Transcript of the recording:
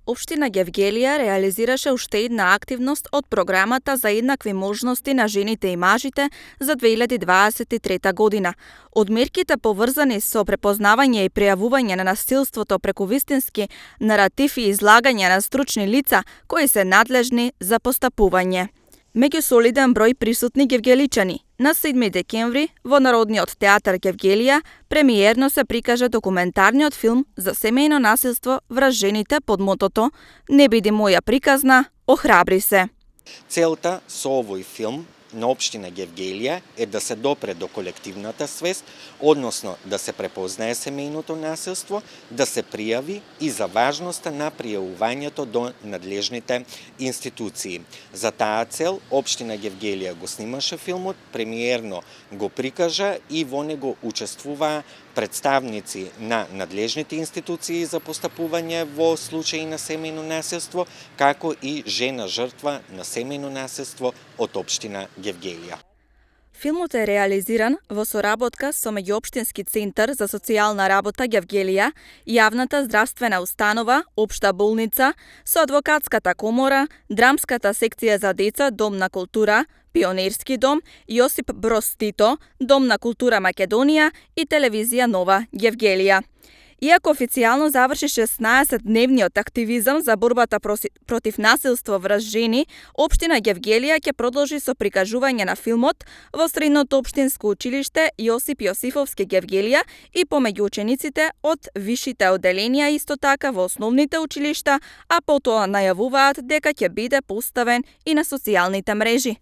Општина Гевгелија реализираше уште една активност од програмата за еднакви можности на жените и мажите за 2023 година. Од мерките поврзани со препознавање и пријавување на насилството преку вистински наратив и излагање на стручни лица кои се надлежни за постапување. Меѓу солиден број присутни гевгеличани, на 7 декември во Народниот театар Гевгелија премиерно се прикажа документарниот филм за семејно насилство врз жените под мотото "Не биди моја приказна, охрабри се". Целта со овој филм на општина Гевгелија е да се допре до колективната свест, односно да се препознае семејното насилство, да се пријави и за важноста на пријавувањето до надлежните институции. За таа цел општина Гевгелија го снимаше филмот, премиерно го прикажа и во него учествуваа представници на надлежните институции за постапување во случаи на семејно насилство, како и жена жртва на семејно насилство од општина Гевгелија. Филмот е реализиран во соработка со Меѓуопштински центар за социјална работа Гевгелија, јавната здравствена установа, Општа болница, со Адвокатската комора, Драмската секција за деца, Дом на култура, Пионерски дом, Јосип Броз Тито, Дом на култура Македонија и Телевизија Нова Гевгелија. Иако официјално заврши 16-дневниот активизам за борбата против насилство врз жени, општина Гевгелија ќе продолжи со прикажување на филмот во Средното општинско училиште Јосип Јосифовски Гевгелија и помеѓу учениците од вишите оделенија исто така во основните училишта, а потоа најавуваат дека ќе биде поставен и на социјалните мрежи.